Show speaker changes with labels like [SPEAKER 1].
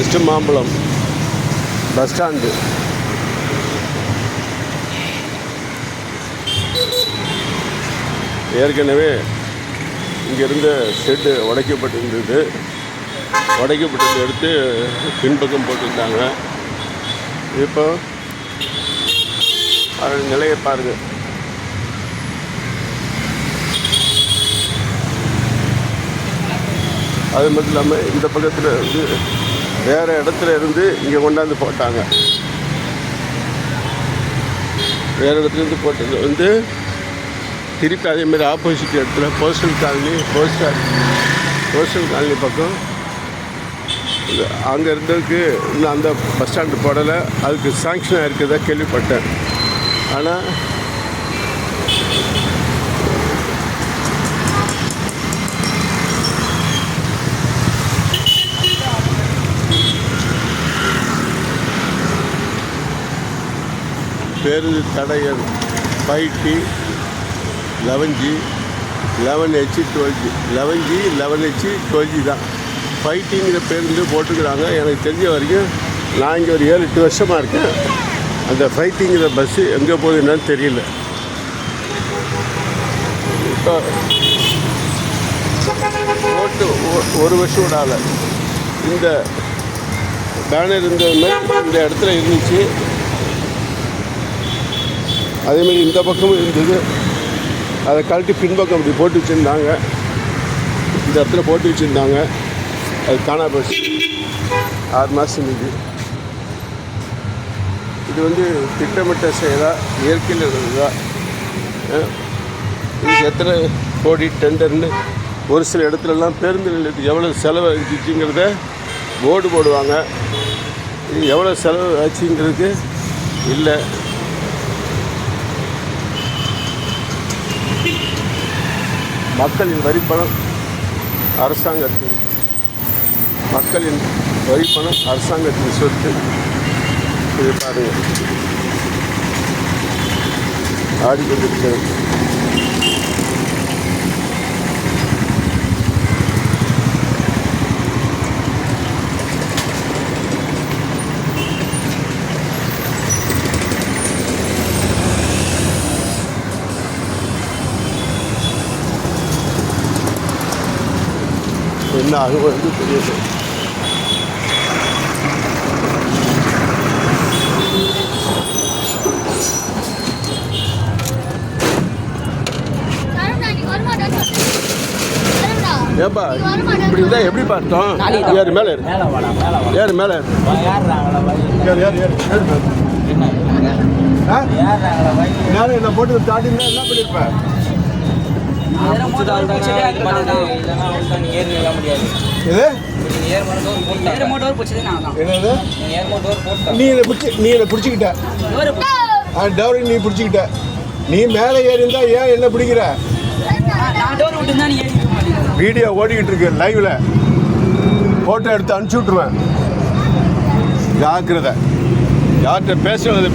[SPEAKER 1] West Mambalam bus stand. ஏற்கனவே இங்கிருந்த shed உடைக்கப்பட்டிருந்தது. உடைக்கப்பட்டதை எடுத்து பின்பக்கம் போட்டிருந்தாங்க. இப்போ அதோட நிலையை பாருங்கள். அது மட்டும் இல்லாமல் இந்த பக்கத்தில் வந்து வேறு இடத்துல இருந்து இங்கே கொண்டாந்து போட்டாங்க. வேறு இடத்துலேருந்து போட்டது வந்து திருப்பி அதேமாதிரி ஆப்போசிட் இடத்துல போஸ்டல் காலனி பக்கம் அங்கே இருந்ததுக்கு இன்னும் அந்த பஸ் ஸ்டாண்டு போடலை. அதுக்கு சாங்ஷன் ஆகிருக்கிறதா கேள்விப்பட்டேன். ஆனால் பேருந்து தடையர் 5T 11G 11H 12G 11G 11H 12G தான் 5Tங்கிற பேருந்து போட்டுக்கிறாங்க. எனக்கு தெரிஞ்ச வரைக்கும் நான் இங்கே ஒரு 7-8 வருஷமாக இருக்கேன். அந்த 5Tங்கிற பஸ்ஸு எங்கே போகுதுன்னு தெரியல. இப்போ ஓட்டு ஒரு வருஷம் விடால இந்த பேனர் இருந்ததுமே இந்த இடத்துல இருந்துச்சு. அதேமாதிரி இந்த பக்கமும் இருந்தது. அதை கழட்டி பின்பக்கம் அப்படி போட்டு வச்சுருந்தாங்க. இந்த இடத்துல போட்டு வச்சுருந்தாங்க. அது காணா போச்சு. 6 மாதம் இது வந்து திட்டமிட்ட செயலா இயற்கையில் இருந்ததா, இதுக்கு எத்தனை கோடி டெண்டர்னு ஒரு சில இடத்துலலாம் பேருந்து நிலையத்துக்கு எவ்வளோ செலவு ஆச்சுங்கிறத போர்டு போடுவாங்க. இது எவ்வளோ செலவு ஆச்சுங்கிறதுக்கு இல்லை. மக்களின் வரிப்பணம் அரசாங்கத்தின் சொத்து. இது பாருங்கள், ஆடிக்கொண்டிருக்கிறது. என்ன ஆகும் வந்து தெரியுது. ஏப்பா இப்படி இருந்தால் எப்படி பார்த்தோம்? ஏறு மேலே ஏறு மேலே மேலே என்ன போட்டு தாட்டினா என்ன பண்ணியிருப்பேன்? நீ பிடிச்சிக்கிட்ட டவுரி, நீ பிடிச்சிக்கிட்ட. நீ மேலே ஏறி இருந்தா ஏன் என்ன பிடிக்கிற? வீடியோ ஓடிக்கிட்டு இருக்கு லைவ்ல. போட்டோ எடுத்து அனுப்பிச்சி விட்ருவேன். ஜாக்கிரதை. யார்கிட்ட பேசுறது